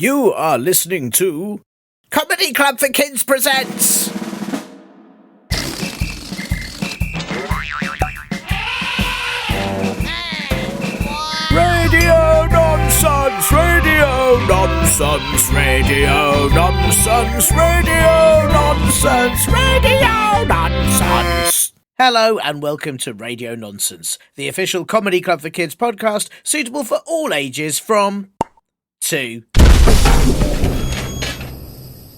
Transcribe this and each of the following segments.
You are listening to Comedy Club for Kids presents Radio Nonsense, Radio Nonsense, Radio Nonsense, Radio Nonsense, Radio Nonsense. Hello and welcome to Radio Nonsense, the official Comedy Club for Kids podcast suitable for all ages from 2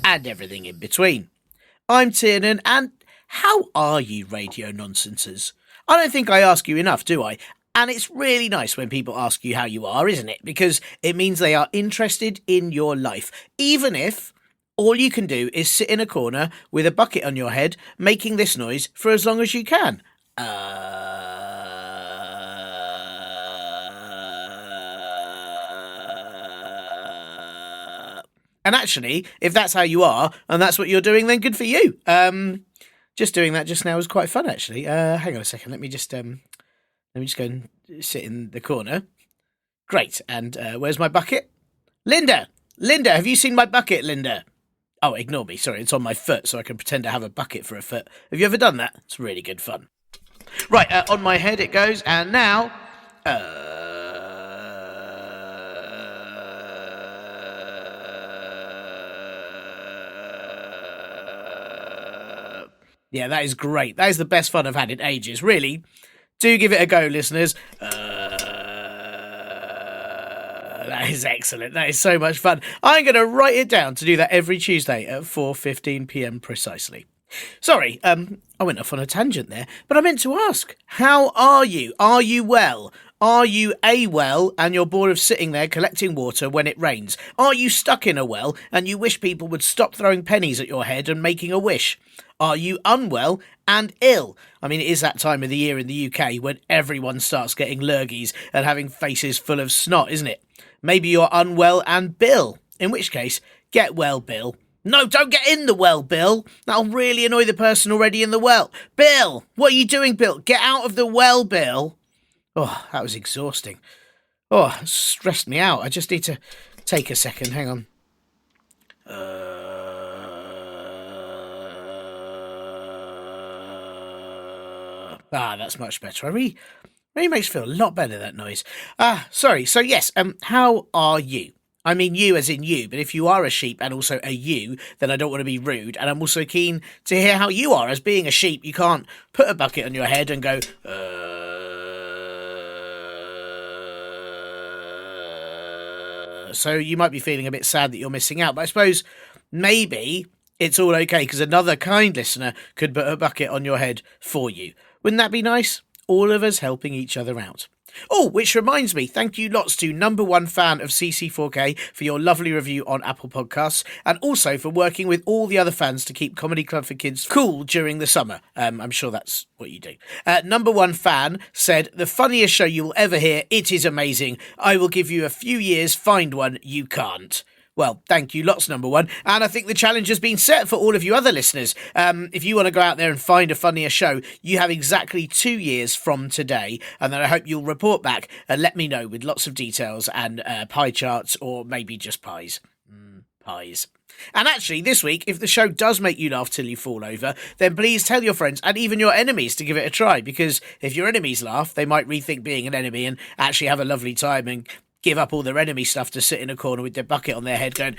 and everything in between. I'm Tiernan, and how are you, Radio Nonsenses? I don't think I ask you enough, do I? And it's really nice when people ask you how you are, isn't it? Because it means they are interested in your life, even if all you can do is sit in a corner with a bucket on your head, making this noise for as long as you can. And actually, if that's how you are, and that's what you're doing, then good for you. Just doing that just now was quite fun, actually. Hang on a second, let me just go and sit in the corner. Great, and where's my bucket? Linda, have you seen my bucket, Linda? Oh, ignore me, sorry, it's on my foot, so I can pretend to have a bucket for a foot. Have you ever done that? It's really good fun. Right, on my head it goes, and now... Yeah, that is great. That is the best fun I've had in ages. Really, do give it a go, listeners. That is excellent. That is so much fun. I'm going to write it down to do that every Tuesday at 4:15 p.m. precisely. Sorry, I went off on a tangent there, but I meant to ask, how are you? Are you well? Are you a well and you're bored of sitting there collecting water when it rains? Are you stuck in a well and you wish people would stop throwing pennies at your head and making a wish? Are you unwell and ill? I mean, it is that time of the year in the UK when everyone starts getting lurgies and having faces full of snot, isn't it? Maybe you're unwell and Bill, in which case, get well, Bill. No, don't get in the well, Bill. That'll really annoy the person already in the well. Bill, what are you doing, Bill? Get out of the well, Bill. Oh, that was exhausting. Oh, it stressed me out. I just need to take a second. Hang on. That's much better. Really makes me feel a lot better, that noise. Sorry. So, yes, how are you? I mean you as in you, but if you are a sheep and also a you, then I don't want to be rude. And I'm also keen to hear how you are. As being a sheep, you can't put a bucket on your head and go, So you might be feeling a bit sad that you're missing out. But I suppose maybe it's all okay because another kind listener could put a bucket on your head for you. Wouldn't that be nice? All of us helping each other out. Oh, which reminds me, thank you lots to number one fan of CC4K for your lovely review on Apple Podcasts, and also for working with all the other fans to keep Comedy Club for Kids cool during the summer. I'm sure that's what you do. Number one fan said, the funniest show you will ever hear. It is amazing. I will give you a few years. Find one. You can't. Well, thank you lots, number one. And I think the challenge has been set for all of you other listeners. If you want to go out there and find a funnier show, you have exactly 2 years from today. And then I hope you'll report back and let me know with lots of details and pie charts, or maybe just pies. Pies. And actually, this week, if the show does make you laugh till you fall over, then please tell your friends and even your enemies to give it a try. Because if your enemies laugh, they might rethink being an enemy and actually have a lovely time and give up all their enemy stuff to sit in a corner with their bucket on their head going,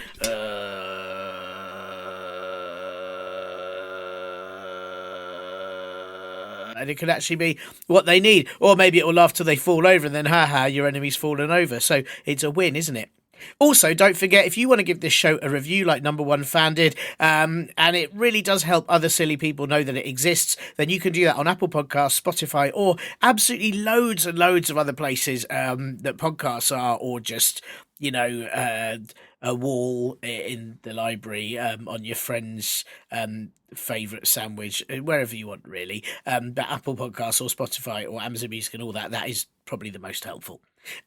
and it could actually be what they need. Or maybe it will laugh till they fall over and then, haha, your enemy's fallen over. So it's a win, isn't it? Also, don't forget, if you want to give this show a review like number one fan did, and it really does help other silly people know that it exists, then you can do that on Apple Podcasts, Spotify, or absolutely loads and loads of other places that podcasts are, or just, a wall in the library, on your friend's favourite sandwich, wherever you want, really. But Apple Podcasts or Spotify or Amazon Music and all that, that is probably the most helpful.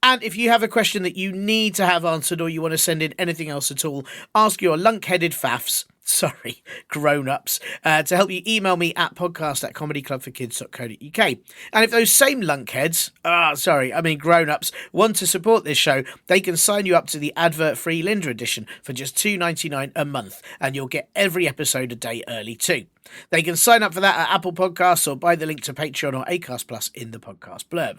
And if you have a question that you need to have answered, or you want to send in anything else at all, ask your lunk-headed faffs sorry, grown-ups, to help you email me at podcast@comedyclubforkids.co.uk. And if those same lunkheads, grown-ups, want to support this show, they can sign you up to the advert-free Linda edition for just $2.99 a month, and you'll get every episode a day early too. They can sign up for that at Apple Podcasts or buy the link to Patreon or Acast Plus in the podcast blurb.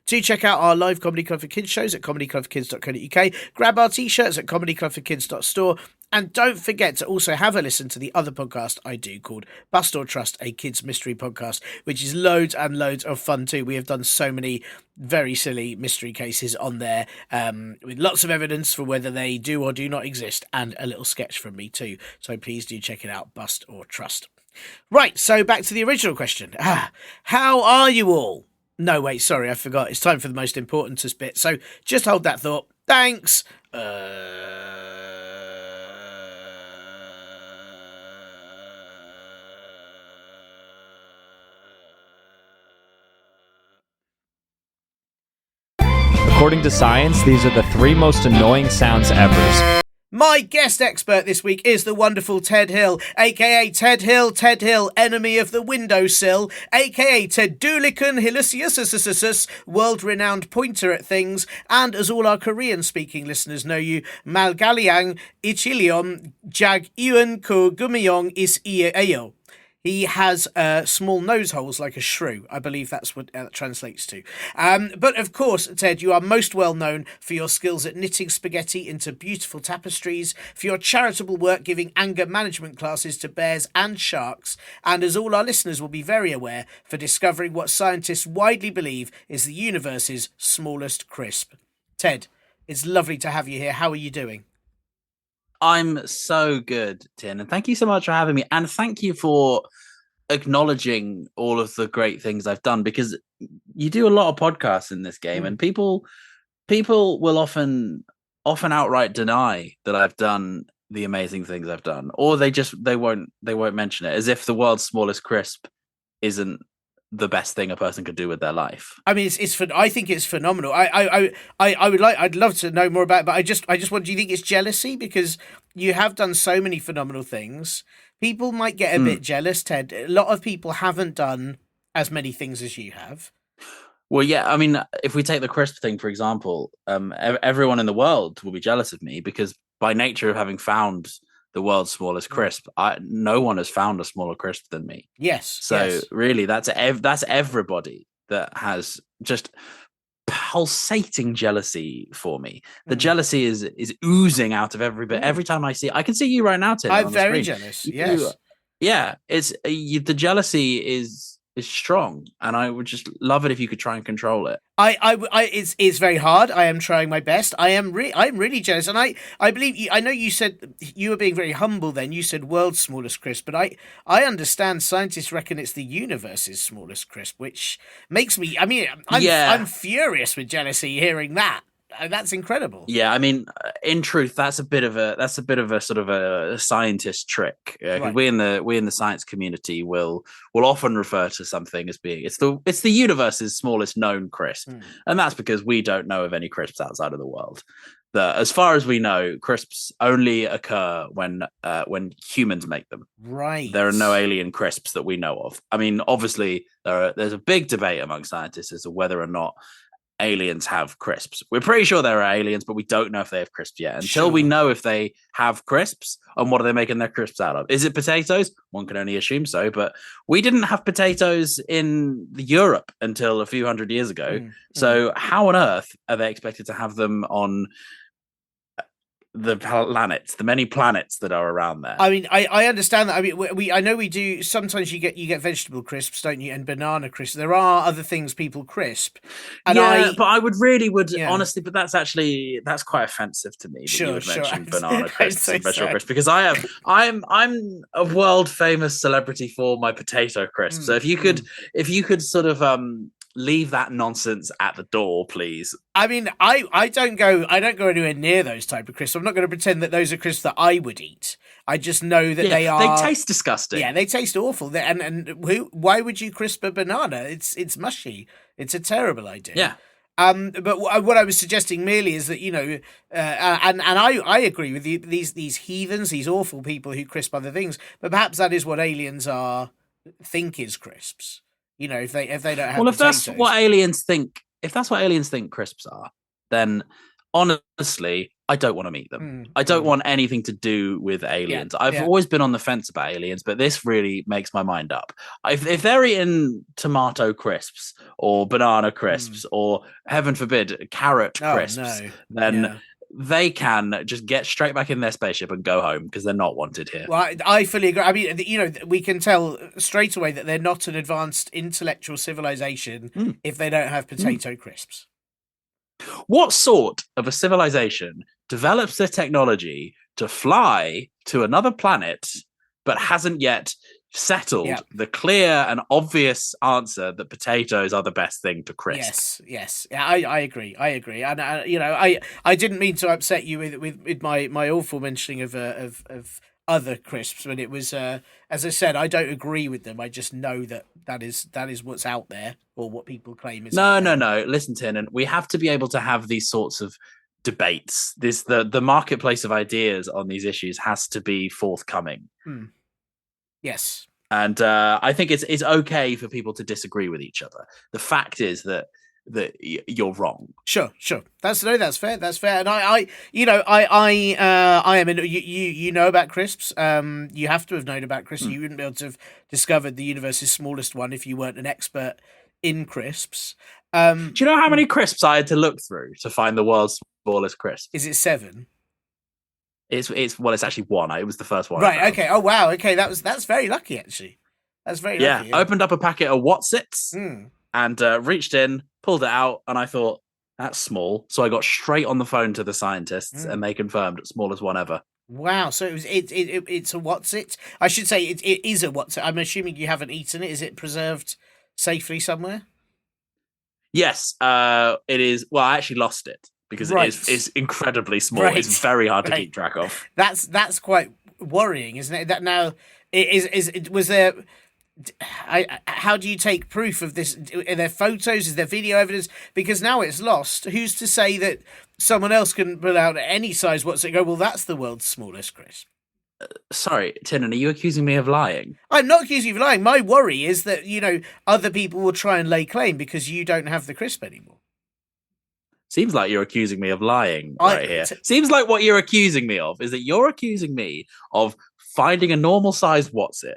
Do check out our live Comedy Club for Kids shows at comedyclubforkids.co.uk, grab our t-shirts at comedyclubforkids.store, and don't forget to also have a listen to the other podcast I do called Bust or Trust, a kids mystery podcast, which is loads and loads of fun too. We have done so many very silly mystery cases on there, with lots of evidence for whether they do or do not exist, and a little sketch from me too. So please do check it out, Bust or Trust. Right, so back to the original question. How are you all? No, wait, sorry, I forgot. It's time for the most important bit. So just hold that thought. Thanks. According to science, these are the 3 most annoying sounds ever. My guest expert this week is the wonderful Ted Hill, aka Ted Hill, enemy of the windowsill, aka Ted Dulican Hilicius, world-renowned pointer at things, and as all our Korean-speaking listeners know you, Malgaliang Ichilion Jag Iwan Ko Gumiyong is Ayo. He has small nose holes like a shrew. I believe that's what that translates to. But of course, Ted, you are most well known for your skills at knitting spaghetti into beautiful tapestries, for your charitable work giving anger management classes to bears and sharks, and as all our listeners will be very aware, for discovering what scientists widely believe is the universe's smallest crisp. Ted, it's lovely to have you here. How are you doing? I'm so good, Tin, and thank you so much for having me. And thank you for acknowledging all of the great things I've done, because you do a lot of podcasts in this game, and people will often outright deny that I've done the amazing things I've done, or they won't mention it, as if the world's smallest crisp isn't the best thing a person could do with their life. I mean, I think it's phenomenal. I'd love to know more about it, but I just wonder, do you think it's jealousy? Because you have done so many phenomenal things. People might get a bit jealous, Ted. A lot of people haven't done as many things as you have. Well, yeah, I mean, if we take the crisp thing, for example, everyone in the world will be jealous of me, because by nature of having found the world's smallest crisp, no one has found a smaller crisp than me. Yes. So really, that's everybody that has just pulsating jealousy for me. The jealousy is oozing out of everybody. Every time I see, I can see you right now, Tim. I'm very jealous. Yes. The jealousy is strong, and I would just love it if you could try and control it. It's very hard. I am trying my best. I'm really jealous, and I believe I know you said you were being very humble. Then you said world's smallest crisp, but I understand scientists reckon it's the universe's smallest crisp, which makes me. I mean, I'm furious with jealousy hearing that. That's incredible. Yeah, I mean, in truth, that's a bit of a sort of a scientist trick. Right. We in the science community will often refer to something as being it's the universe's smallest known crisp, and that's because we don't know of any crisps outside of the world. As far as we know, crisps only occur when humans make them. Right. There are no alien crisps that we know of. I mean, obviously, there's a big debate among scientists as to whether or not aliens have crisps. We're pretty sure there are aliens, but we don't know if they have crisps yet. Until we know if they have crisps, and what are they making their crisps out of? Is it potatoes? One can only assume so, but we didn't have potatoes in Europe until a few hundred years ago. So how on earth are they expected to have them on the planets, the many planets that are around there? I mean, I understand that. I mean, I know we do. Sometimes you get vegetable crisps, don't you? And banana crisps. There are other things people crisp. And but I would honestly. But that's quite offensive to me. That you would mention banana crisps and vegetable crisps, because I'm a world famous celebrity for my potato crisps. So if you could sort of leave that nonsense at the door, please. I mean, I don't go anywhere near those type of crisps. I'm not going to pretend that those are crisps that I would eat. I just know that they taste disgusting. Yeah, they taste awful. Why would you crisp a banana? It's mushy. It's a terrible idea. Yeah. But what I was suggesting merely is that, and I agree with you. These heathens, these awful people who crisp other things, but perhaps that is what aliens think is crisps. If they don't have If potatoes. if that's what aliens think crisps are, then honestly, I don't want to meet them. I don't want anything to do with aliens. I've always been on the fence about aliens, but this really makes my mind up. If they're eating tomato crisps or banana crisps or, heaven forbid, carrot crisps, then they can just get straight back in their spaceship and go home because they're not wanted here. Well, I fully agree. I mean, we can tell straight away that they're not an advanced intellectual civilization if they don't have potato crisps. What sort of a civilization develops the technology to fly to another planet but hasn't yet settled the clear and obvious answer that potatoes are the best thing to crisp? Yes. I agree. And I didn't mean to upset you with my awful mentioning of other crisps, but it was as I said, I don't agree with them. I just know that is what's out there, or what people claim is. No. Listen, Tiernan, we have to be able to have these sorts of debates. The marketplace of ideas on these issues has to be forthcoming. Yes. And I think it's okay for people to disagree with each other. The fact is that you're wrong. Sure. That's fair. And I am in. You know about crisps. You have to have known about crisps. You wouldn't be able to have discovered the universe's smallest one if you weren't an expert in crisps. Do you know how many crisps I had to look through to find the world's smallest crisp? Is it 7? It's actually 1. It was the first one. Right. Okay. Oh wow. Okay. That's very lucky actually. That's very lucky. Yeah. Opened up a packet of Whatsits and reached in, pulled it out, and I thought, that's small. So I got straight on the phone to the scientists, and they confirmed smallest one ever. Wow. So it's a Whatsit. I should say it is a Whatsit. I'm assuming you haven't eaten it. Is it preserved safely somewhere? Yes. It is. Well, I actually lost it because it's incredibly small. Right. It's very hard to keep track of. That's quite worrying, isn't it? That now was there. How do you take proof of this? Are there photos? Is there video evidence? Because now it's lost. Who's to say that someone else can pull out any size What's it go? Well, that's the world's smallest crisp. Sorry, Tiernan, are you accusing me of lying? I'm not accusing you of lying. My worry is that other people will try and lay claim because you don't have the crisp anymore. Seems like you're accusing me of lying here. Seems like what you're accusing me of is that you're accusing me of finding a normal sized Whatsit,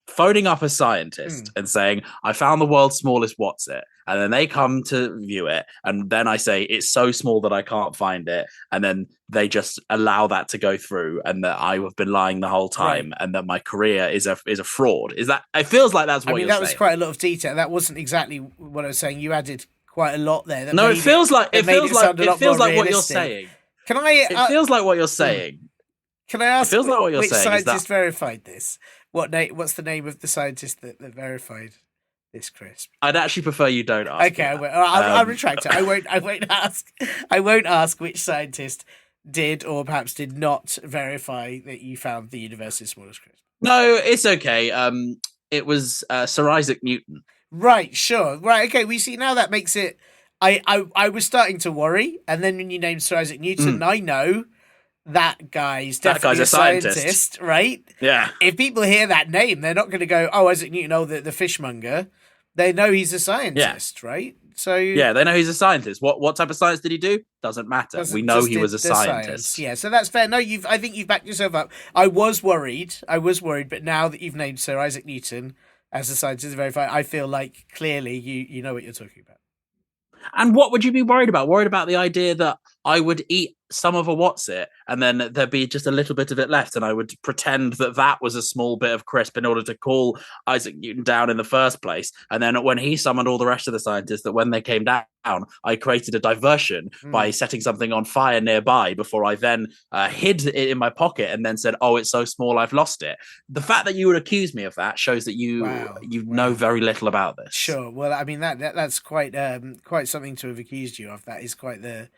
phoning up a scientist and saying, I found the world's smallest Whatsit. And then they come to view it. And then I say, it's so small that I can't find it. And then they just allow that to go through, and that I have been lying the whole time, and that my career is a fraud. Is that? It feels like that's what you're saying. That was quite a lot of detail. That wasn't exactly what I was saying. You added quite a lot there. It feels like what you're saying. It feels like what you're saying. Can I ask which saying, scientist verified this? What's the name of the scientist that verified this crisp? I'd actually prefer you don't ask. Okay, I'll retract it. I won't ask. I won't ask which scientist did or perhaps did not verify that you found the universe's smallest crisp. No, it's okay. It was Sir Isaac Newton. Right, sure. Right, okay. We see now that makes it. I was starting to worry, and then when you named Sir Isaac Newton, I know. That guy's definitely a scientist, right? Yeah. If people hear that name, they're not going to go, "Oh, Isaac Newton, the fishmonger." They know he's a scientist, right? So yeah, they know he's a scientist. What type of science did he do? Doesn't matter. We know he was a scientist. Yeah, so that's fair. No, I think you've backed yourself up. I was worried, but now that you've named Sir Isaac Newton as a scientist to verify, I feel like clearly you know what you're talking about. And what would you be worried about? Worried about the idea that I would eat some of a Whatsit and then there'd be just a little bit of it left, and I would pretend that was a small bit of crisp in order to cool Isaac Newton down in the first place. And then when he summoned all the rest of the scientists, that when they came down, I created a diversion by setting something on fire nearby before I then hid it in my pocket and then said, oh, it's so small I've lost it. The fact that you would accuse me of that shows that you know very little about this. Sure. Well, I mean that's quite something to have accused you of. That is quite the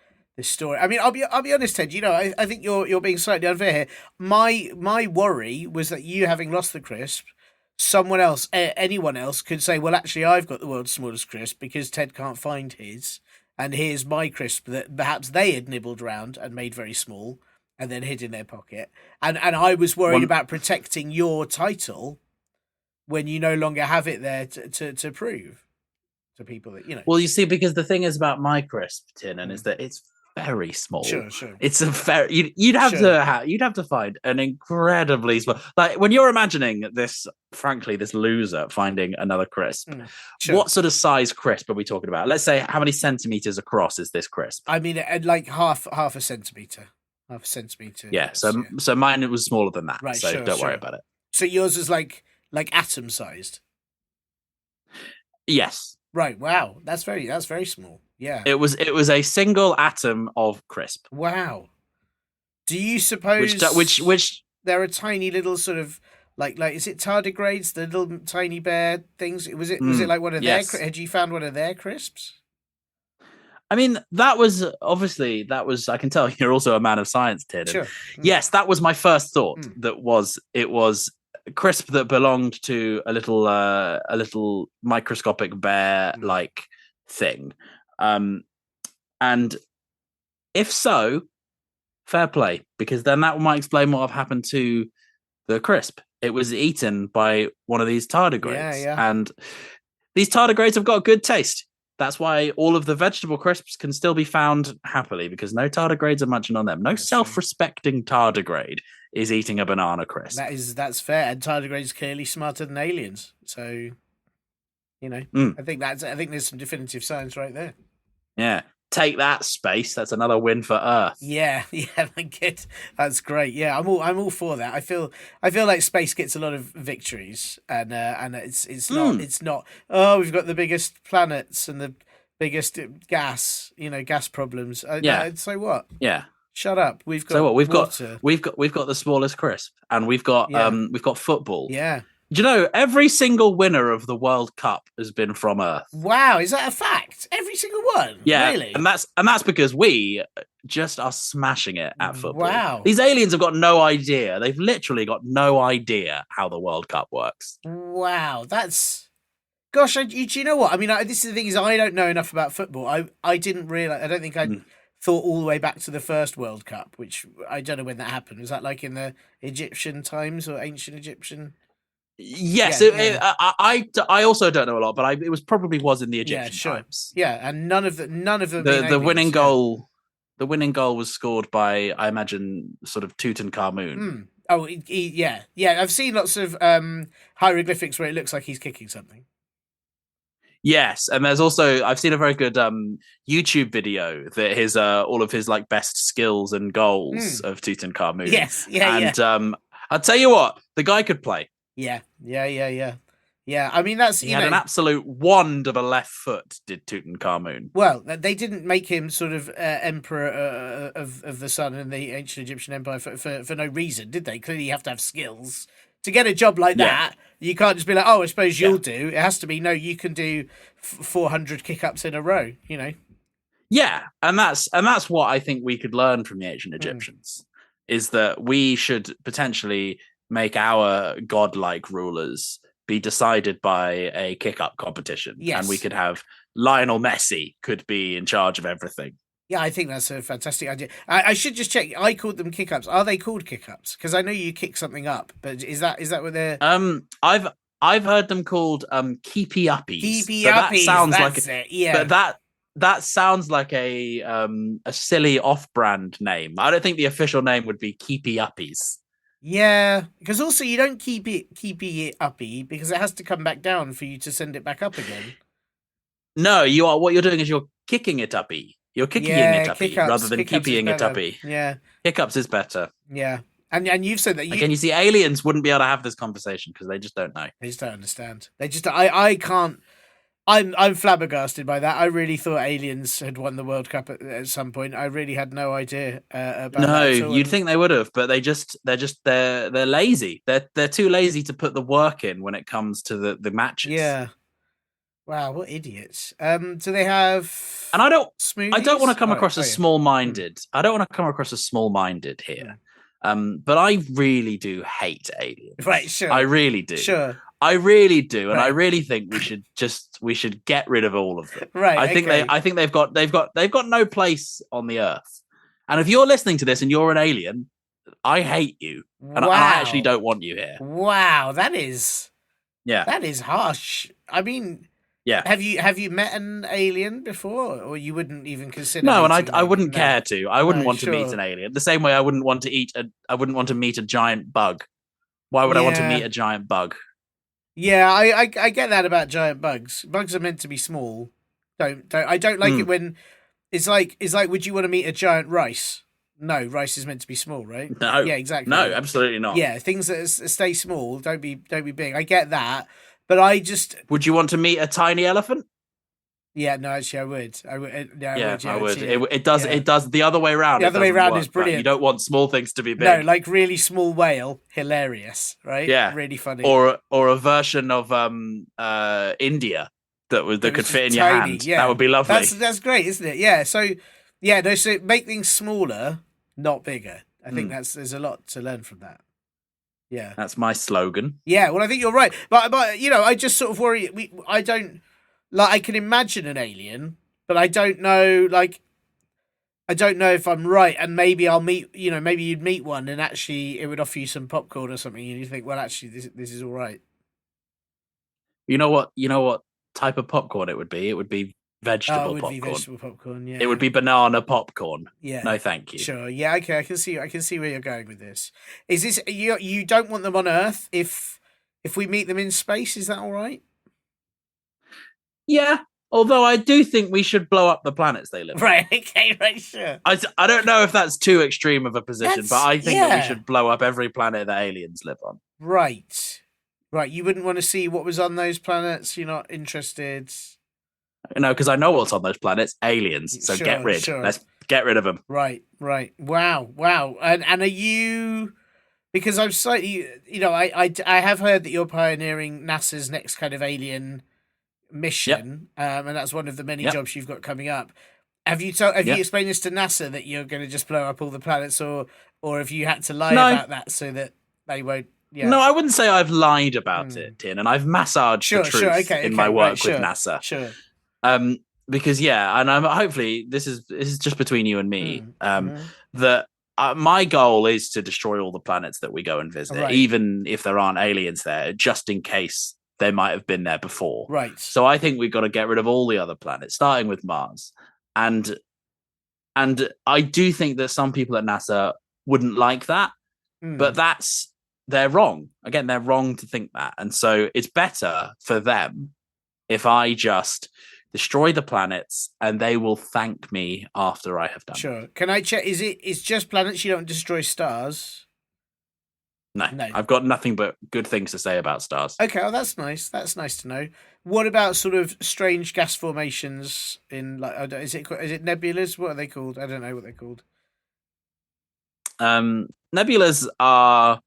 story. I mean, I'll be honest, Ted. I think you're being slightly unfair here. My worry was that you, having lost the crisp, someone else, anyone else, could say, well, actually, I've got the world's smallest crisp because Ted can't find his, and here's my crisp that perhaps they had nibbled round and made very small and then hid in their pocket. And I was worried about protecting your title when you no longer have it there to prove to people that, you know. Well, you see, because the thing is about my crisp, Tiernan, is that it's very small. Sure. It's a very you'd have to find an incredibly small. Like when you're imagining this, frankly, this loser finding another crisp. What sort of size crisp are we talking about? Let's say how many centimeters across is this crisp? I mean, like half a centimeter. Half a centimeter. Yeah. So mine was smaller than that. Right. So don't worry about it. So yours is like atom sized. Yes. Right. Wow. That's very small. Yeah. It was a single atom of crisp. Wow. Do you suppose which there are tiny little sort of like is it tardigrades, the little tiny bear things? Was it like one of their? Had you found one of their crisps? I mean, that was. I can tell you're also a man of science, Tiernan. Sure. Yes, that was my first thought. It was crisp that belonged to a little microscopic bear like thing. And if so, fair play, because then that might explain what happened to the crisp. It was eaten by one of these tardigrades. Yeah. And these tardigrades have got good taste. That's why all of the vegetable crisps can still be found happily, because no tardigrades are munching on them. No self-respecting tardigrade is eating a banana crisp. That's fair. And tardigrades clearly smarter than aliens. So, you know, I think there's some definitive science right there. Yeah. Take that, space. That's another win for Earth. Yeah, that's great. Yeah, I'm all for that. I feel like space gets a lot of victories, and it's not. Oh, we've got the biggest planets and the biggest gas problems. So what? Yeah. Shut up. We've got. So what? We've water. got the smallest crisp, and we've got football. Yeah. Do you know every single winner of the World Cup has been from Earth? Wow, is that a fact? Every single one? Yeah, really? and that's because we just are smashing it at football. Wow, these aliens have got no idea. They've literally got no idea how the World Cup works. Wow, that's gosh. Do you know what I mean? This is the thing: is I don't know enough about football. I didn't realize. I don't think I thought all the way back to the first World Cup, which I don't know when that happened. Was that like in the Egyptian times or ancient Egyptian? Yes, I also don't know a lot, but it was in the Egyptian times. Yeah, and none of them. The winning goal, the winning goal was scored by, I imagine, sort of Tutankhamun. Oh, yeah. I've seen lots of hieroglyphics where it looks like he's kicking something. Yes, and there's also I've seen a very good YouTube video that his all of his like best skills and goals of Tutankhamun. Yes, and I'll tell you what, the guy could play. Yeah. I mean, he had an absolute wand of a left foot, did Tutankhamun. Well, they didn't make him sort of emperor of the sun in the ancient Egyptian empire for no reason, did they? Clearly, you have to have skills to get a job like that. You can't just be like, oh, I suppose you'll do. It has to be, no, you can do 400 kick-ups in a row, you know? Yeah, and that's what I think we could learn from the ancient Egyptians, is that we should potentially make our godlike rulers be decided by a kick-up competition. Yes. And we could have Lionel Messi could be in charge of everything. Yeah, I think that's a fantastic idea. I should just check. I called them kick-ups. Are they called kick-ups? Because I know you kick something up, but is that what they're? I've heard them called keepy uppies. Keepy uppies. That sounds like it. Yeah. But that sounds like a silly off-brand name. I don't think the official name would be keepy uppies. Yeah, because also you don't keep it uppy because it has to come back down for you to send it back up again. No, what you're doing is you're kicking it uppy. You're kicking it uppy rather than keeping it uppy. Yeah, hiccups is better. Yeah, and you've said that. Again, you see, aliens wouldn't be able to have this conversation because they just don't know. They just don't understand. I can't. I'm flabbergasted by that. I really thought aliens had won the World Cup at some point. I really had no idea about that. No, you'd think they would have, but they're lazy. They're too lazy to put the work in when it comes to the matches. Yeah. Wow, what idiots. Do they have? And I don't want to come across as small-minded. I don't want to come across as small-minded here. But I really do hate aliens. Right, sure. I really do. Sure. I really do, and Right. I really think we should get rid of all of them. Right. I think they've got no place on the earth. And if you're listening to this and you're an alien, I hate you, and I actually don't want you here. Wow, that is harsh. I mean, yeah. Have you met an alien before, or you wouldn't even consider? No, and I wouldn't care to. I wouldn't want sure. to meet an alien. The same way I wouldn't want to meet a giant bug. Why would I want to meet a giant bug? Yeah, I get that about giant bugs. Bugs are meant to be small. I don't like it when it's like would you want to meet a giant rice? No, rice is meant to be small, right? No. Yeah, exactly. No, absolutely not. Yeah, things that stay small, don't be big. I get that, but I just would you want to meet a tiny elephant? Yeah, no, actually, I would. I would. It does the other way around. The other way around is brilliant. You don't want small things to be big. No, like really small whale, hilarious, right? Yeah, really funny. Or a version of India that could fit in your hand. Yeah. That would be lovely. That's great, isn't it? Yeah. So so make things smaller, not bigger. I think there's a lot to learn from that. Yeah, that's my slogan. Yeah, well, I think you're right, but I just sort of worry. I don't. Like, I can imagine an alien, but I don't know, I don't know if I'm right, and maybe I'll meet, maybe you'd meet one, and actually it would offer you some popcorn or something, and you think, well, actually, this is all right. You know what type of popcorn it would be? It would be vegetable popcorn. Be vegetable popcorn, yeah. It would be banana popcorn. Yeah. No, thank you. Sure, yeah, okay, I can see where you're going with this. Is this, you don't want them on Earth if we meet them in space, is that all right? Yeah, although I do think we should blow up the planets they live on. Right, okay, right, sure. I don't know if that's too extreme of a position, but I think that we should blow up every planet that aliens live on. Right. You wouldn't want to see what was on those planets? You're not interested? No, because I know what's on those planets, aliens. So get rid. Sure. Let's get rid of them. Right. Wow. And are you... Because I'm slightly... I have heard that you're pioneering NASA's next kind of alien... mission, and that's one of the many jobs you've got coming up. Have you you explained this to NASA that you're going to just blow up all the planets, or have you had to lie about that so that they won't? Yeah. No, I wouldn't say I've lied about it, Tiernan. I've massaged the truth in my work with NASA. Sure. Because and I'm hopefully this is just between you and me. That my goal is to destroy all the planets that we go and visit, even if there aren't aliens there, just in case they might have been there before. Right. So I think we've got to get rid of all the other planets, starting with Mars. And I do think that some people at NASA wouldn't like that, but they're wrong. Again, they're wrong to think that. And so it's better for them if I just destroy the planets and they will thank me after I have done. Sure. Can I check? It's just planets, you don't destroy stars? No, I've got nothing but good things to say about stars. Okay, well, that's nice. That's nice to know. What about sort of strange gas formations in, like, is it nebulas? What are they called? I don't know what they're called. Nebulas are...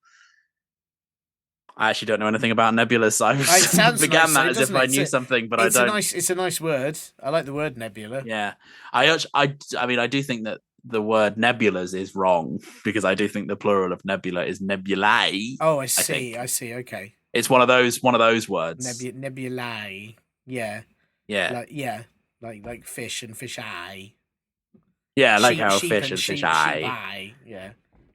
I actually don't know anything about nebulas. I began that as if I knew something, but I don't. It's a nice word. I like the word nebula. Yeah, I mean, I do think that the word nebulas is wrong, because I do think the plural of nebula is nebulae. Oh, I see. Okay. It's one of those words. Nebulae. Yeah. Yeah. Like fish and fish eye. Yeah, like how fish and fish eye. Yeah.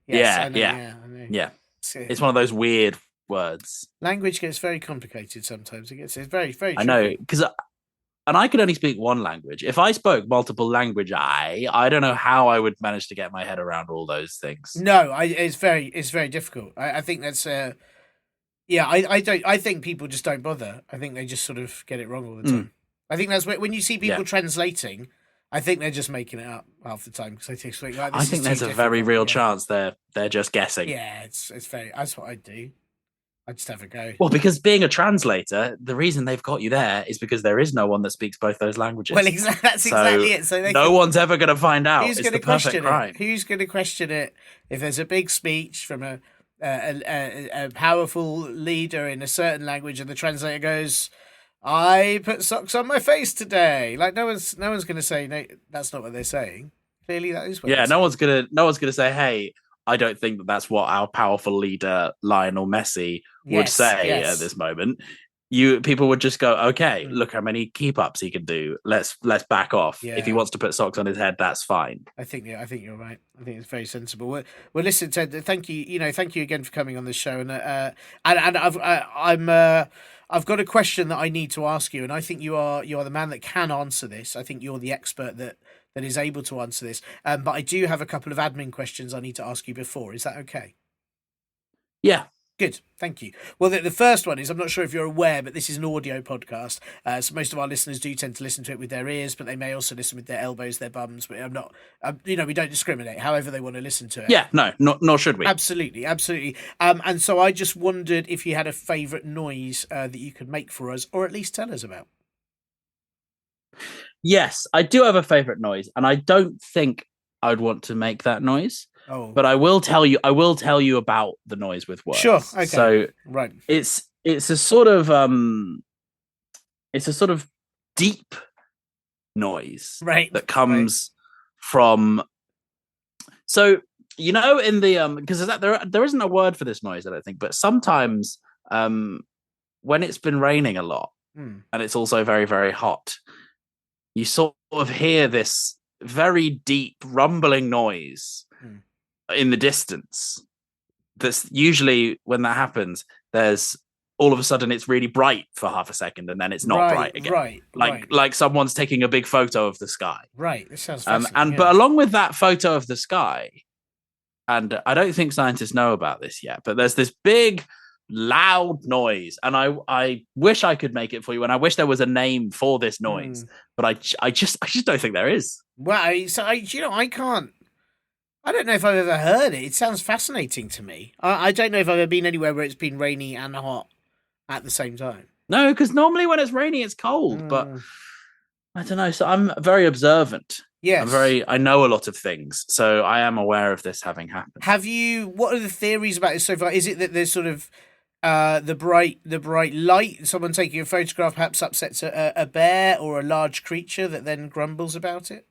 Yes, yeah. It's one of those weird words. Language gets very complicated sometimes. It's very, very tricky. I know, because and I could only speak one language. If I spoke multiple language, I don't know how I would manage to get my head around all those things. No, it's very difficult. I think that's I think people just don't bother. I think they just sort of get it wrong all the time. I think that's when you see people translating, I think they're just making it up half the time, because they think I think there's a very real chance they're just guessing. Yeah, that's what I do. I just have a go. Well, because being a translator, the reason they've got you there is because there is no one that speaks both those languages. Well, that's exactly it. So no one's ever going to find out. Who's going to question it? Who's going to question it if there's a big speech from a powerful leader in a certain language, and the translator goes, "I put socks on my face today." Like no one's going to say, "No, that's not what they're saying." Clearly, that is what. Yeah, no one's gonna say, "Hey, I don't think that that's what our powerful leader Lionel Messi would say at this moment. People would just go, okay, look how many keep ups he can do. Let's back off. Yeah. If he wants to put socks on his head, that's fine. I think you're right. I think it's very sensible. Well, listen, Ted. Thank you. Thank you again for coming on the show. And I've got a question that I need to ask you, and I think you are the man that can answer this. I think you're the expert that is able to answer this. But I do have a couple of admin questions I need to ask you before. Is that okay? Yeah. Good, thank you. Well, the first one is, I'm not sure if you're aware, but this is an audio podcast. So most of our listeners do tend to listen to it with their ears, but they may also listen with their elbows, their bums. But we don't discriminate, however they want to listen to it. Yeah, no, nor should we. Absolutely. And so I just wondered if you had a favourite noise that you could make for us, or at least tell us about. Yes, I do have a favourite noise, and I don't think I'd want to make that noise. Oh. But I will tell you about the noise with words. Sure. Okay. So right. It's a sort of deep noise that comes from. So in the because there isn't a word for this noise, I don't think, but sometimes when it's been raining a lot and it's also very, very hot, you sort of hear this very deep rumbling noise in the distance. That's usually when that happens, there's all of a sudden it's really bright for half a second and then it's not bright again. Like someone's taking a big photo of the sky. Right. This sounds fascinating. But along with that photo of the sky, and I don't think scientists know about this yet, but there's this big loud noise, and I wish I could make it for you, and I wish there was a name for this noise, but I just don't think there is. Well, so I can't. I don't know if I've ever heard it. It sounds fascinating to me. I don't know if I've ever been anywhere where it's been rainy and hot at the same time. No, because normally when it's rainy, it's cold. But I don't know. So I'm very observant. Yes. I know a lot of things, so I am aware of this having happened. What are the theories about this so far? Is it that there's sort of the bright light, someone taking a photograph perhaps upsets a bear or a large creature that then grumbles about it?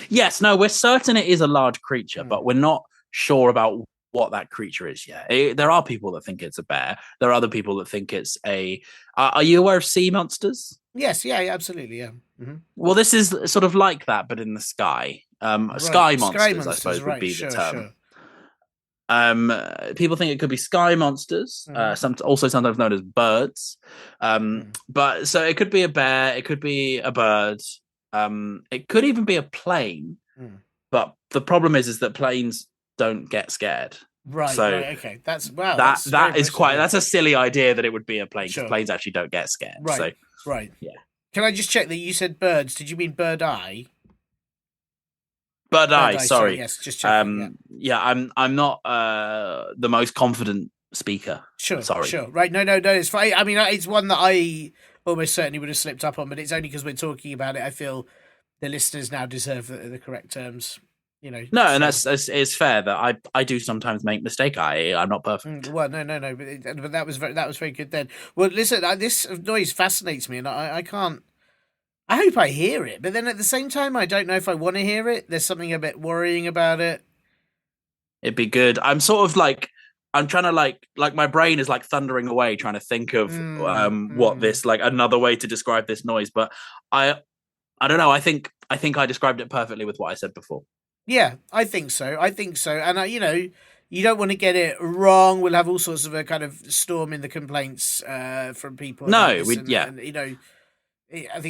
Yes, no, we're certain it is a large creature, but we're not sure about what that creature is yet. There are people that think it's a bear. There are other people that think it's a... are you aware of sea monsters? Yes, yeah, absolutely, yeah. Mm-hmm. Well, this is sort of like that, but in the sky. Sky monsters, I suppose, would be the term. Sure. People think it could be sky monsters, also sometimes known as birds. But so it could be a bear, it could be a bird, it could even be a plane. But the problem is that planes don't get scared. Right. So okay. That's that's a silly idea that it would be a plane, because planes actually don't get scared. Right. So, right. Yeah. Can I just check that you said birds? Did you mean bird eye? Bird eye, sorry. Yes, just checking. I'm not the most confident speaker. Sure. Sorry. Sure. Right. No, it's fine. I mean, it's one that I almost certainly would have slipped up on, but it's only because we're talking about it. I feel the listeners now deserve the correct terms. No, and it's fair that I do sometimes make mistake. I'm not perfect. Well, no, but that was very good then. Well, listen, this noise fascinates me, and I can't. I hope I hear it, but then at the same time, I don't know if I want to hear it. There's something a bit worrying about it. It'd be good. I'm sort of I'm trying to like my brain is like thundering away, trying to think of what this another way to describe this noise. But I don't know. I think I described it perfectly with what I said before. Yeah, I think so. And you don't want to get it wrong. We'll have all sorts of a kind of storm in the complaints from people. No, I think I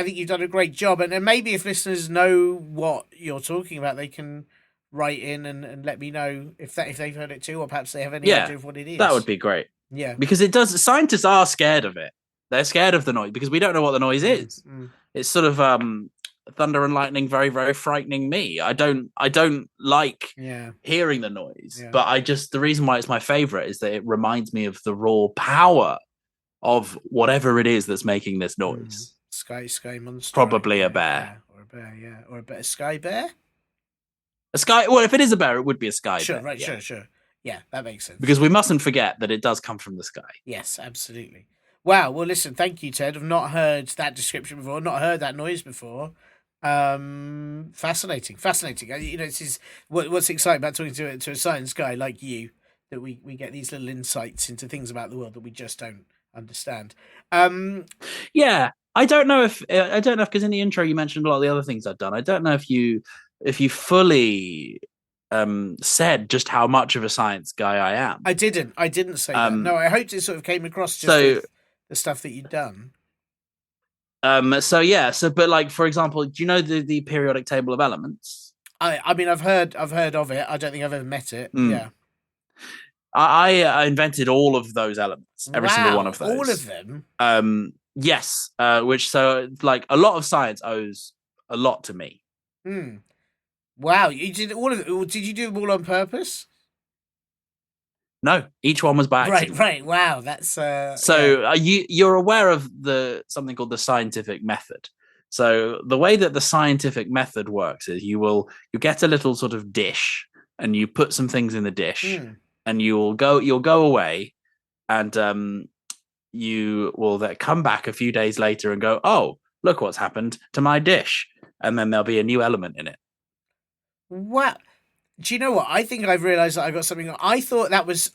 think you've done a great job, and maybe if listeners know what you're talking about, they can write in and let me know if they've heard it too, or perhaps they have any idea of what it is. That would be great. Yeah, because it does. Scientists are scared of it. They're scared of the noise because we don't know what the noise is. It's sort of thunder and lightning, very, very frightening me. I don't like hearing the noise, but the reason why it's my favorite is that it reminds me of the raw power of whatever it is that's making this noise. Sky monster. Probably a bear. Or a bear, or a bear. Sky bear? A sky, well, if it is a bear, it would be a sky bear. Right, sure. Yeah, that makes sense. Because we mustn't forget that it does come from the sky. Yes, absolutely. Wow, well, listen, thank you, Ted. I've not heard that description before, not heard that noise before. Fascinating. This is what's exciting about talking to a science guy like you, that we get these little insights into things about the world that we just don't understand. Yeah, I don't know if because in the intro you mentioned a lot of the other things I've done. I don't know if you fully said just how much of a science guy I am. I didn't say that. No, I hoped it sort of came across just with the stuff that you'd done. But like, for example, do you know the periodic table of elements? I mean, I've heard of it. I don't think I've ever met it. Yeah. I invented all of those elements, every single one of those. All of them? Yes. Which, so, like, a lot of science owes a lot to me. Wow, you did all of it. Did you do them all on purpose? No, each one was by accident. Right. Wow, that's you're aware of something called the scientific method. So the way that the scientific method works is you get a little sort of dish and you put some things in the dish and you'll go away and you will then come back a few days later and go, oh, look what's happened to my dish, and then there'll be a new element in it. Wow. Do you know what? I think I've realised that I got something. I thought that was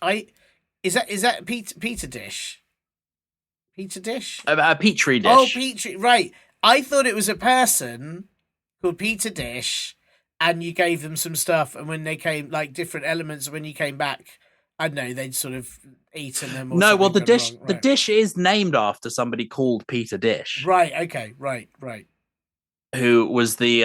Is that Peter dish? Peter dish? A Petri dish. Oh, Petri. Right. I thought it was a person called Peter Dish, and you gave them some stuff, and when they came, like different elements, when you came back, I don't know, they'd sort of eaten them. Or no, well, the dish, right. The dish is named after somebody called Peter Dish. Right. Okay. Right. Who was the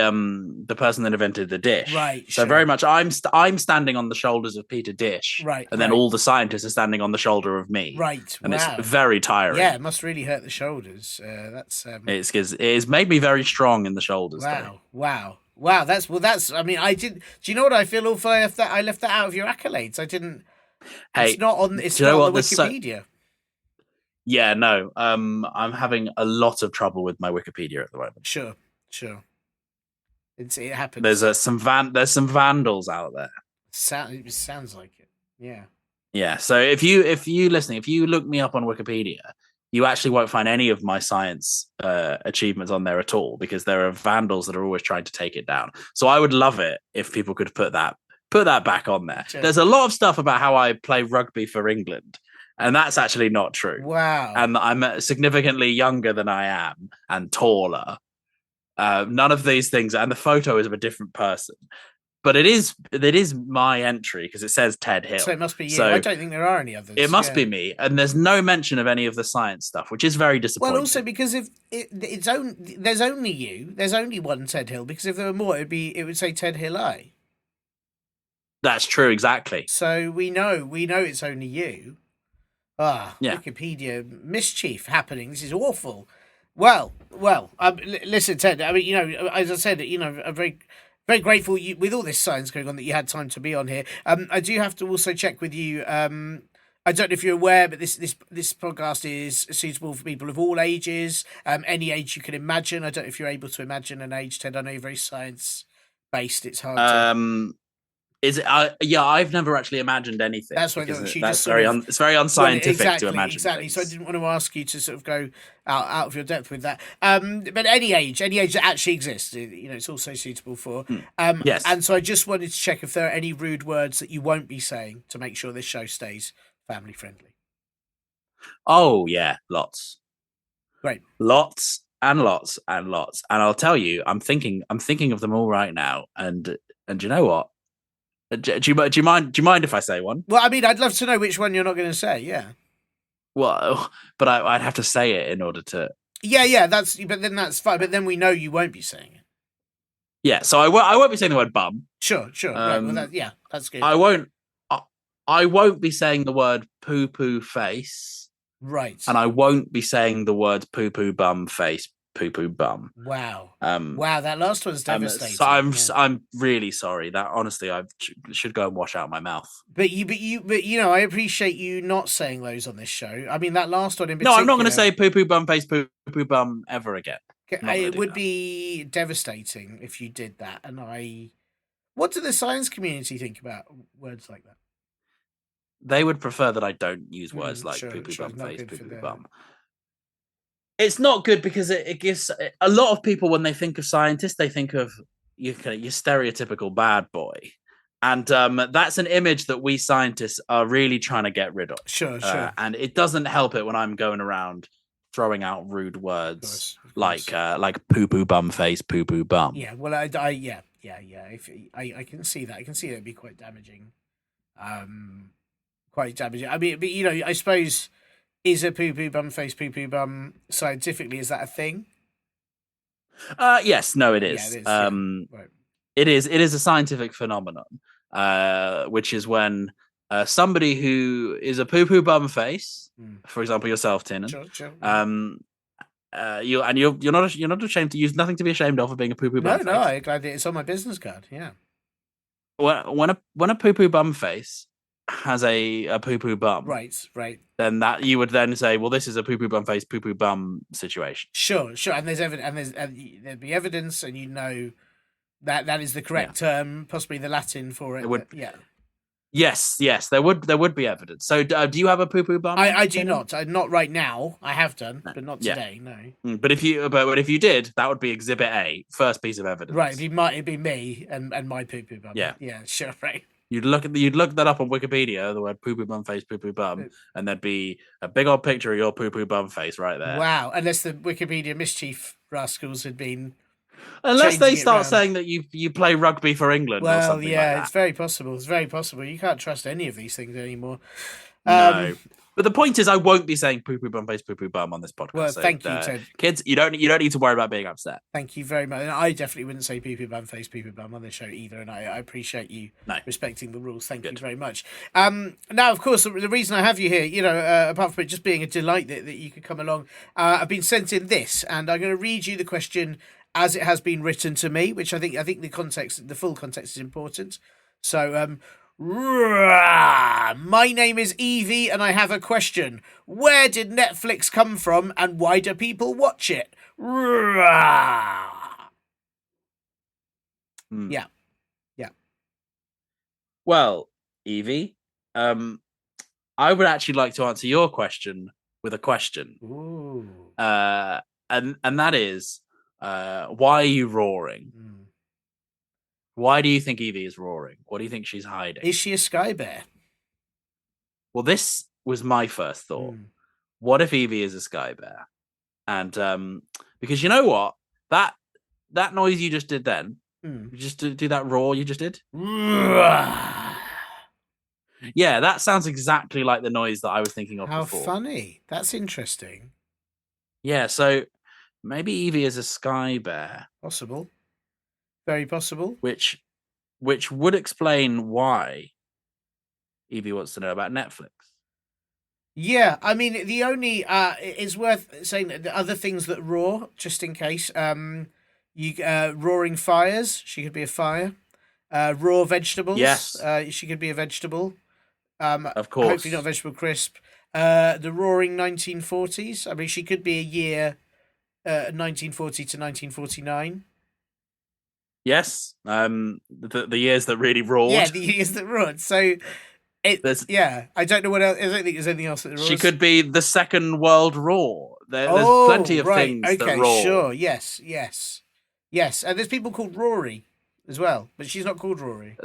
person that invented the dish? Right. So very much, I'm standing on the shoulders of Peter Dish, right? And then all the scientists are standing on the shoulder of me, right? And it's very tiring. Yeah, it must really hurt the shoulders. That's it's because it's made me very strong in the shoulders. Wow. That's. I mean, I did. Do you know what I feel? If I left that out of your accolades, I didn't. Hey, it's not on. It's not on the Wikipedia. Yeah, no. I'm having a lot of trouble with my Wikipedia at the moment. Sure. It happens. There's some vandals out there. It sounds like it. Yeah. Yeah. So if you listening, if you look me up on Wikipedia, you actually won't find any of my science achievements on there at all, because there are vandals that are always trying to take it down. So I would love it if people could put that back on there. Sure. There's a lot of stuff about how I play rugby for England, and that's actually not true. Wow. And I'm significantly younger than I am and taller. None of these things, and the photo is of a different person, but it is my entry because it says Ted Hill. So it must be you. So I don't think there are any others. It must be me, and there's no mention of any of the science stuff, which is very disappointing. Well, also because there's only you. There's only one Ted Hill, because if there were more, it would say Ted Hill I. That's true, exactly. So we know it's only you. Yeah. Wikipedia mischief happening. This is awful. Well. Listen, Ted. I mean, as I said, I'm very, very grateful with all this science going on that you had time to be on here. I do have to also check with you. I don't know if you're aware, but this podcast is suitable for people of all ages, any age you can imagine. I don't know if you're able to imagine an age, Ted. I know you're very science based. It's hard. Is it? I've never actually imagined anything. That's why it's very unscientific to imagine. Exactly. Things. So I didn't want to ask you to sort of go out of your depth with that. But any age that actually exists, it's also suitable for. Yes. And so I just wanted to check if there are any rude words that you won't be saying to make sure this show stays family friendly. Oh yeah, lots. Great. Lots and lots and lots. And I'll tell you, I'm thinking of them all right now. And you know what? Do you mind if I say one? Well, I mean, I'd love to know which one you're not going to say. Yeah. Well, but I'd have to say it in order to. Yeah. But then that's fine. But then we know you won't be saying it. Yeah. So I won't be saying the word bum. Sure. Right. Well, that's good. I won't be saying the word poo poo face. Right. And I won't be saying the words poo poo bum face. Poo poo bum. Wow. Wow, that last one's devastating. So I'm really sorry. That honestly, I should go and wash out my mouth. But I appreciate you not saying those on this show. I mean, that last one in particular. No, I'm not going to say poo poo bum face poo poo bum ever again. It would be devastating if you did that. And what do the science community think about words like that? They would prefer that I don't use words like poo poo bum face, poo poo bum. It's not good because it gives a lot of people, when they think of scientists, they think of your stereotypical bad boy. And that's an image that we scientists are really trying to get rid of. Sure, sure. And it doesn't help it when I'm going around throwing out rude words Of course. like poo poo bum face, poo poo bum. Yeah, well, yeah. If I can see that, I can see it'd be quite damaging. Quite damaging. I mean, but I suppose, is a poo poo bum face poo poo bum scientifically, is that a thing? Yes, no, it is. Yeah, it is. Right. It is a scientific phenomenon, which is when somebody who is a poo poo bum face, for example, yourself, Tiernan, Sure. you're not ashamed to use nothing to be ashamed of being a poo poo bum face. No, I'm glad it's on my business card. Yeah. When a poo poo bum face has a poo poo bum, Right. then that you would then say, well, this is a poo poo bum face, poo poo bum situation. Sure. And there's evidence, and there'd be evidence, and that is the correct term, possibly the Latin for it. It would, yeah. Yes, there would be evidence. So, do you have a poo poo bum? I do not. Not right now. I have done, but not today. No. But if you did, that would be Exhibit A, first piece of evidence. Right. It'd be me and my poo poo bum. Yeah. Sure. Right. You'd look that up on Wikipedia, the word poo poo bum face, poo poo bum, and there'd be a big old picture of your poo poo bum face right there. Wow. Unless the Wikipedia mischief rascals had been. Unless they start saying that you play rugby for England or something like that. It's very possible. You can't trust any of these things anymore. No. But the point is, I won't be saying poo poo bum face, poo poo bum on this podcast. Well, thank you, Ted. Kids, you don't need to worry about being upset. Thank you very much. And I definitely wouldn't say poo poo bum face, poo poo bum on this show either. And I appreciate you respecting the rules. Thank you very much. Now, of course, the reason I have you here, apart from it just being a delight that you could come along, I've been sent in this, and I'm going to read you the question as it has been written to me, which I think the full context is important. So, my name is Evie, and I have a question. Where did Netflix come from, and why do people watch it? Yeah. Well, Evie, I would actually like to answer your question with a question. Ooh. And that is, why are you roaring? Why do you think Evie is roaring? What do you think she's hiding? Is she a sky bear? Well, this was my first thought. What if Evie is a sky bear? And because you know what? That noise you just did then, you just do that roar you just did? Yeah, that sounds exactly like the noise that I was thinking of before. How funny. That's interesting. Yeah, so maybe Evie is a sky bear. Possible. Very possible. Which would explain why Evie wants to know about Netflix. Yeah, I mean, the only it's worth saying that the other things that roar, just in case. Roaring fires. She could be a fire. Raw vegetables. Yes. She could be a vegetable. Of course. Hopefully not vegetable crisp. The roaring 1940s. I mean, she could be a year 1940 to 1949. Yes, the years that really roared. Yeah, the years that roared. So, I don't know what else. I don't think there's anything else that roars. She could be the Second World Roar. There's plenty of things that roar. Sure, yes. And there's people called Rory as well, but she's not called Rory.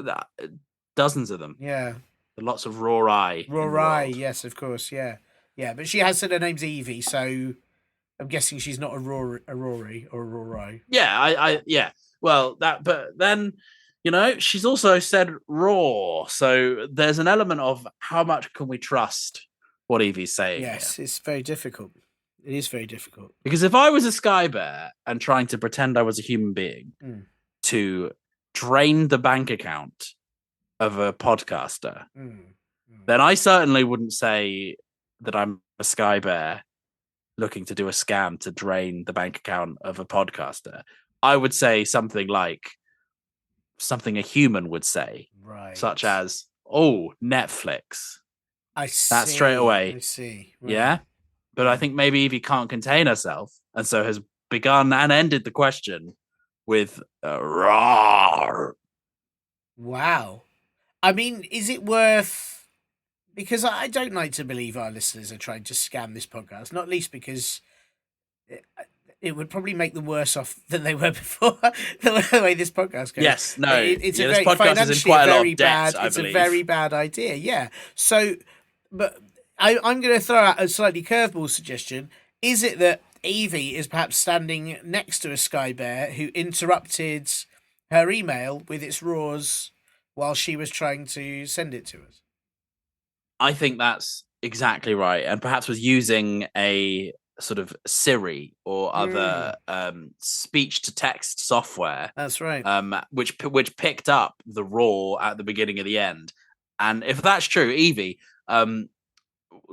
Dozens of them. Yeah. Lots of Rory. Rory, yes, of course, yeah. Yeah, but she has said her name's Evie, so I'm guessing she's not a Rory or a Rory. Yeah, yeah. Well, but then, she's also said raw. So there's an element of how much can we trust what Evie's saying? Yes, it's very difficult. It is very difficult. Because if I was a sky bear and trying to pretend I was a human being to drain the bank account of a podcaster, then I certainly wouldn't say that I'm a sky bear looking to do a scam to drain the bank account of a podcaster. I would say something like something a human would say, right? Such as, "Oh, Netflix." I see. That straight away. I see. Right. Yeah, but I think maybe Evie can't contain herself, and so has begun and ended the question with "roar." Wow. I mean, is it worth? Because I don't like to believe our listeners are trying to scam this podcast, not least because it would probably make them worse off than they were before. The way this podcast goes. Yes, no. It's yeah, a this very podcast is in financially quite a a lot very of debt, bad. I It's believe. a very bad idea. Yeah. So, but I'm going to throw out a slightly curveball suggestion. Is it that Evie is perhaps standing next to a Sky Bear who interrupted her email with its roars while she was trying to send it to us? I think that's exactly right, and perhaps was using a sort of Siri or other speech to text software. That's right. Which picked up the roar at the beginning of the end. And if that's true, Evie,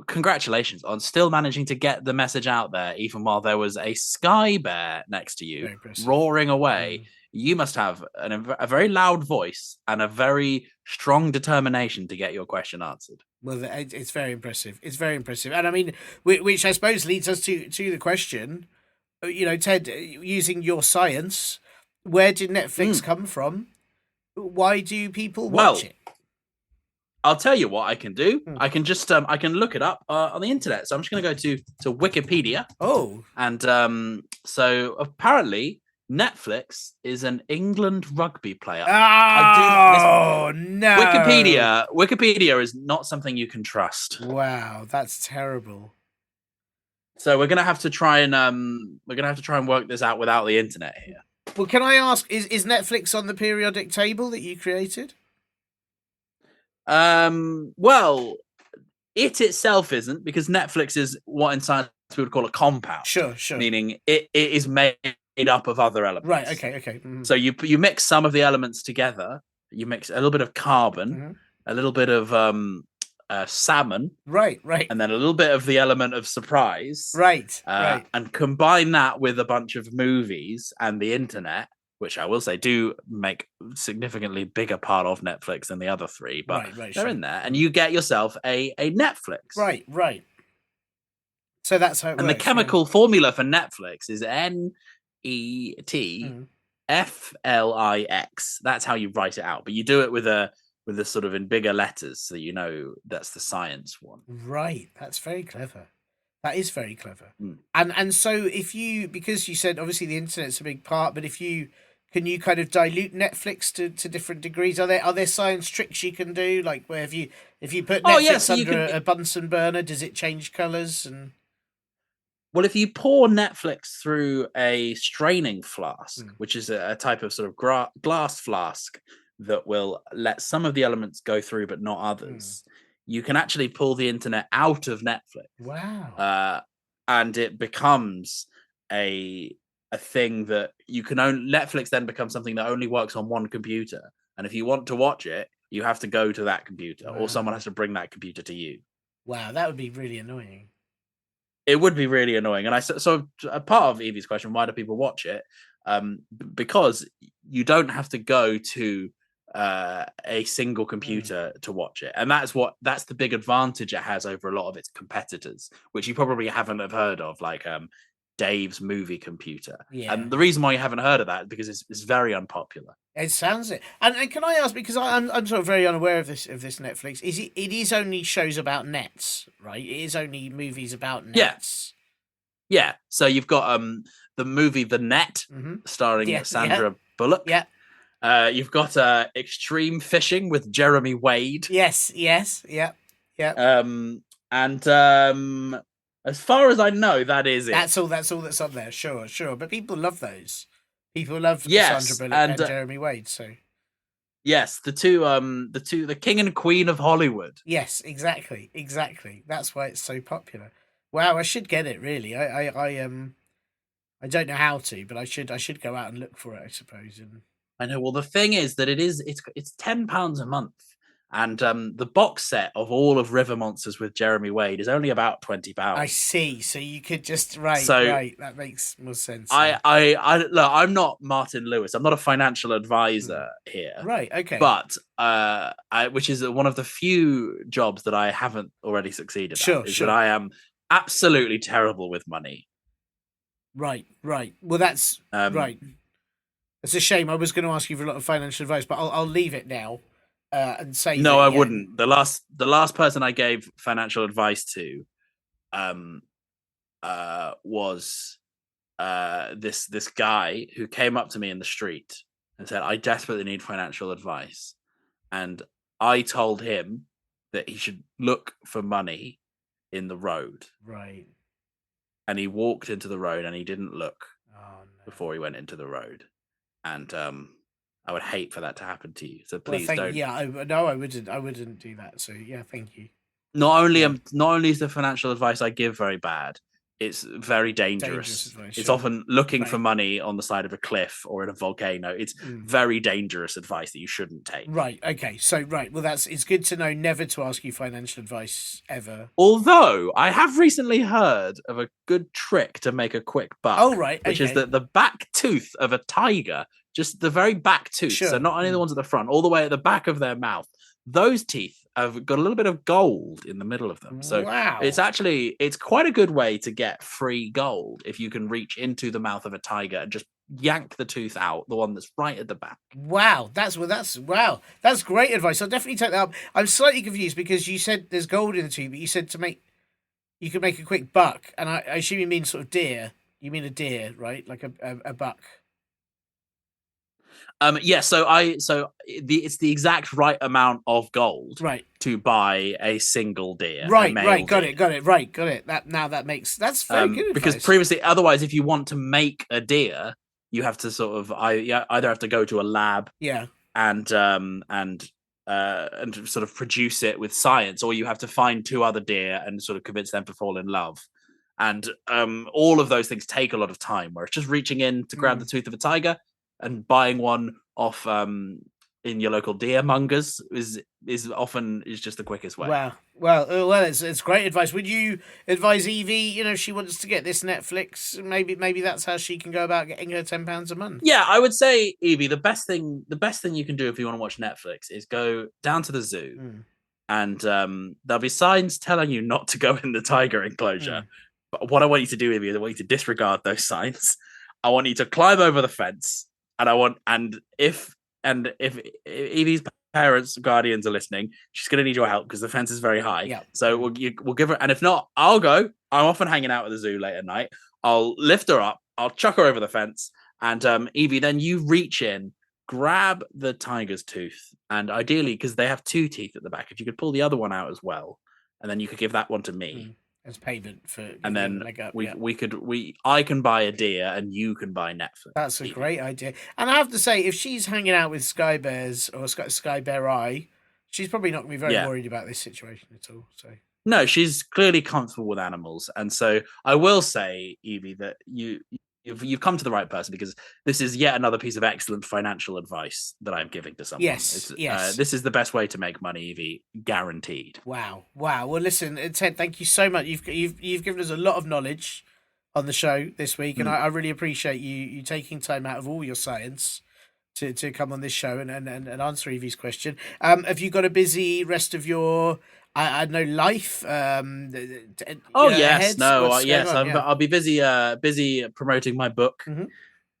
congratulations on still managing to get the message out there, even while there was a Sky Bear next to you roaring away. You must have a very loud voice and a very strong determination to get your question answered. Well, it's very impressive. It's very impressive. And I mean, which I suppose leads us to the question, Ted, using your science, where did Netflix come from? Why do people watch it? I'll tell you what I can do. I can just I can look it up on the internet. So I'm just going to go to Wikipedia. Oh. And so apparently Netflix is an England rugby player. Oh, no. Wikipedia is not something you can trust. Wow, that's terrible. So we're gonna have to try and work this out without the internet here. Well, can I ask, is Netflix on the periodic table that you created? Well, it itself isn't, because Netflix is what in science we would call a compound. Sure. Meaning it is made up of other elements. Right. Okay. Mm-hmm. So you mix some of the elements together. You mix a little bit of carbon, a little bit of salmon, right, and then a little bit of the element of surprise, right, and combine that with a bunch of movies and the internet, which I will say do make significantly bigger part of Netflix than the other three, but they're in there, and you get yourself a Netflix. Right. So that's how it works. And the chemical formula for Netflix is NETFLIX. That's how you write it out, but you do it with a sort of in bigger letters, so you know that's the science one. Right, that's very clever. That is very clever. And so because you said obviously the internet's a big part, but can you kind of dilute Netflix to different degrees? Are there science tricks you can do, like where if you put Netflix under a Bunsen burner, does it change colours? And well, if you pour Netflix through a straining flask, which is a type of sort of glass flask that will let some of the elements go through but not others, you can actually pull the internet out of Netflix. Wow. And it becomes a thing that you can Netflix then becomes something that only works on one computer. And if you want to watch it, you have to go to that computer, or someone has to bring that computer to you. Wow, that would be really annoying. It would be really annoying. And so a part of Evie's question, why do people watch it? Because you don't have to go to a single computer to watch it, and that's the big advantage it has over a lot of its competitors, which you probably haven't have heard of, like Dave's movie computer. And the reason why you haven't heard of that is because it's very unpopular. It sounds it. And can I ask, because I'm sort of very unaware of this Netflix, it is only shows about nets, right? It is only movies about nets. Yeah. So you've got the movie The Net, starring Sandra Bullock. Yeah. You've got Extreme Fishing with Jeremy Wade. Yes. Yeah. And as far as I know, that is it. That's all that's on there. Sure. But people love those. People love Sandra Bullock and Jeremy Wade. So yes, the King and Queen of Hollywood. Yes, exactly. That's why it's so popular. Wow, I should get it. Really, I don't know how to, but I should go out and look for it, I suppose. And I know. Well, the thing is that it's £10 a month, and the box set of all of River Monsters with Jeremy Wade is only about £20. I see. So you could just right. That makes more sense. I look, I'm not Martin Lewis. I'm not a financial advisor here. Right. Okay. But which is one of the few jobs that I haven't already succeeded at. That I am absolutely terrible with money. Right. Well, that's right. It's a shame. I was going to ask you for a lot of financial advice, but I'll leave it now and say no. I wouldn't. The last person I gave financial advice to was this guy who came up to me in the street and said, "I desperately need financial advice," and I told him that he should look for money in the road. Right. And he walked into the road and he didn't look before No. he went into the road. And I would hate for that to happen to you. So Well, please don't. Yeah, I wouldn't. I wouldn't do that. So yeah, thank you. Not only is the financial advice I give very bad, it's very dangerous. Advice, It's sure. often looking for Right. money on the side of a cliff or in a volcano. It's very dangerous advice that you shouldn't take. Right. Okay. So well, it's good to know never to ask you financial advice ever. Although I have recently heard of a good trick to make a quick buck. Oh, right. Which is the back tooth of a tiger, just the very back tooth. Sure. So not only the ones at the front, all the way at the back of their mouth. Those teeth have got a little bit of gold in the middle of them. So wow. it's quite a good way to get free gold if you can reach into the mouth of a tiger and just yank the tooth out, the one that's right at the back. Wow, that's great advice. I'll definitely take that up. I'm slightly confused because you said there's gold in the tooth, but you said you could make a quick buck, and I assume you mean sort of deer. You mean a deer, right? Like a buck. It's the exact right amount of gold, right, to buy a single deer. Right, got it. That's very good advice. Because previously, otherwise, if you want to make a deer, you have to sort of either have to go to a lab, and sort of produce it with science, or you have to find two other deer and sort of convince them to fall in love. And all of those things take a lot of time, where it's just reaching in to grab the tooth of a tiger and buying one off in your local deer mongers is often just the quickest way. Wow. Well, it's great advice. Would you advise Evie, if she wants to get this Netflix, maybe that's how she can go about getting her £10 a month? Yeah, I would say, Evie, the best thing you can do if you want to watch Netflix is go down to the zoo, and there'll be signs telling you not to go in the tiger enclosure. But what I want you to do, Evie, is I want you to disregard those signs. I want you to climb over the fence, and if Evie's parents, guardians are listening, she's going to need your help because the fence is very high. Yeah. So we'll give her, and if not, I'll go. I'm often hanging out at the zoo late at night. I'll lift her up. I'll chuck her over the fence, and Evie, then you reach in, grab the tiger's tooth, and ideally, because they have two teeth at the back, if you could pull the other one out as well, and then you could give that one to me. As payment for, and then I can buy a deer and you can buy Netflix. That's a great idea. And I have to say, if she's hanging out with Sky Bears or Sky Bear Eye, she's probably not going to be very worried about this situation at all. So no, she's clearly comfortable with animals, and so I will say, Evie, that you've come to the right person, because this is yet another piece of excellent financial advice that I'm giving to someone. Yes. This is the best way to make money, Evie, guaranteed. Wow. Well, listen, Ted, thank you so much. You've given us a lot of knowledge on the show this week, and I really appreciate you taking time out of all your science to come on this show and answer Evie's question. Have you got a busy rest of your life? Yes. I'll be busy promoting my book.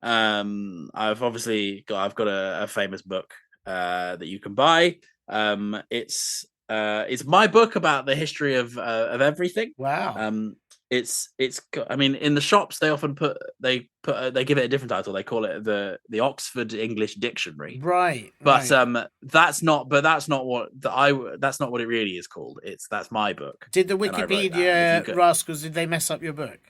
I've got a famous book that you can buy. It's my book about the history of everything. Wow. I mean, in the shops they often they give it a different title. They call it the Oxford English Dictionary. Right. But that's not what it really is called. That's my book. Did the Wikipedia rascals, did they mess up your book?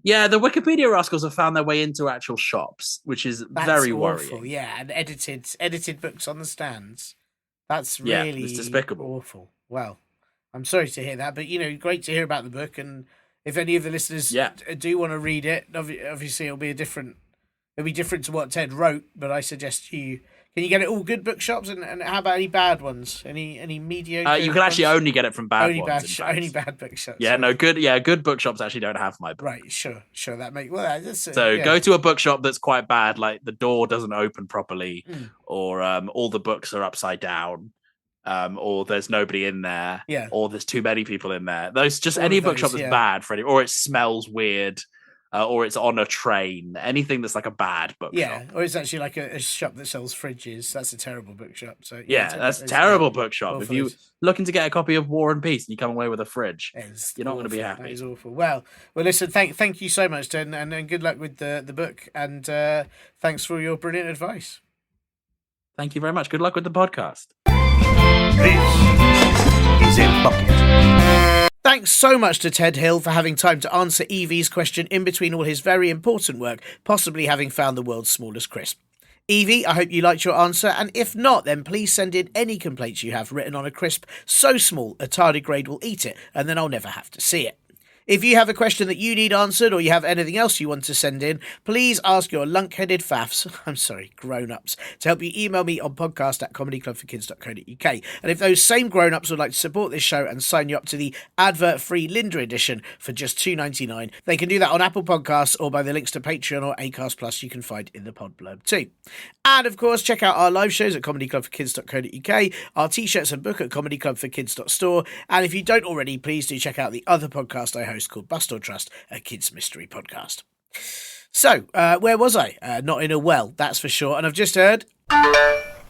Yeah, the Wikipedia rascals have found their way into actual shops, which is very awful. worrying. Yeah, and edited books on the stands. That's really it's despicable. Awful. Well, I'm sorry to hear that, but great to hear about the book. And if any of the listeners do want to read it, obviously it'll be different to what Ted wrote. But I suggest can you get it all good bookshops, and how about any bad ones? Any mediocre? You can actually only get it from bad ones. Only bad bookshops. Yeah, no, good. Yeah, good bookshops actually don't have my book. Right, sure. That makes go to a bookshop that's quite bad, like the door doesn't open properly, or all the books are upside down. Or there's nobody in there, or there's too many people in there. Any bookshop that's bad, Freddie, or it smells weird. or it's on a train. Anything that's like a bad bookshop. Yeah, or it's actually like a shop that sells fridges. That's a terrible bookshop. So Yeah, that's a terrible bookshop. If awful. you looking to get a copy of War and Peace and you come away with a fridge, you're not going to be happy. That is awful. Well, listen, thank you so much, Ted, and good luck with the book, and thanks for your brilliant advice. Thank you very much. Good luck with the podcast. This is In Bucket. Thanks so much to Ted Hill for having time to answer Evie's question in between all his very important work, possibly having found the world's smallest crisp. Evie, I hope you liked your answer, and if not, then please send in any complaints you have written on a crisp so small a tardigrade will eat it, and then I'll never have to see it. If you have a question that you need answered, or you have anything else you want to send in, please ask your lunk-headed faffs, grown-ups, to help you email me on podcast@comedyclubforkids.co.uk. And if those same grown-ups would like to support this show and sign you up to the advert-free Linda edition for just $2.99, they can do that on Apple Podcasts or by the links to Patreon or Acast Plus you can find in the pod blurb too. And of course, check out our live shows at comedyclubforkids.co.uk, our t-shirts and book at comedyclubforkids.store, and if you don't already, please do check out the other podcast I host called Bust or Trust, a kids mystery podcast. So, where was I? Not in a well, that's for sure. And I've just heard,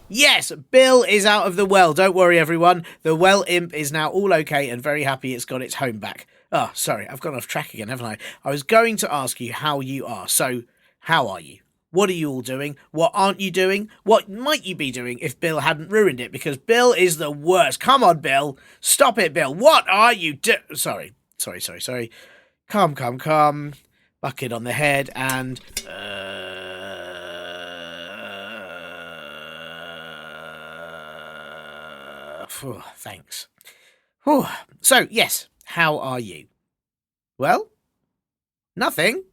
yes, Bill is out of the well. Don't worry, everyone. The well imp is now all okay and very happy it's got its home back. Oh, sorry, I've gone off track again, haven't I? I was going to ask you how you are. So, how are you? What are you all doing? What aren't you doing? What might you be doing if Bill hadn't ruined it? Because Bill is the worst. Come on, Bill. Stop it, Bill. What are you doing? Sorry. Calm. Bucket on the head and... thanks. So, yes, how are you? Well, nothing.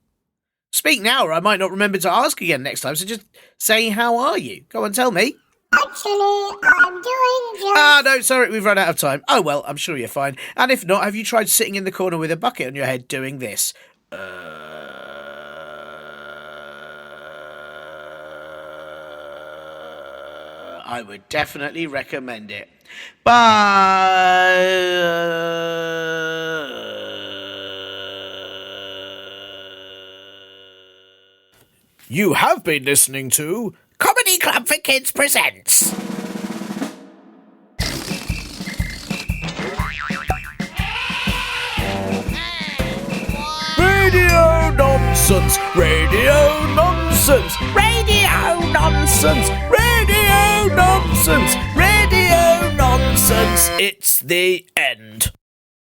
Speak now or I might not remember to ask again next time, so just say how are you? Go on, tell me. Actually, I'm doing just... No, sorry, we've run out of time. Oh, well, I'm sure you're fine. And if not, have you tried sitting in the corner with a bucket on your head doing this? I would definitely recommend it. Bye! You have been listening to Comedy Club for Kids presents Radio Nonsense, Radio Nonsense, Radio Nonsense, Radio Nonsense, Radio Nonsense. It's the end.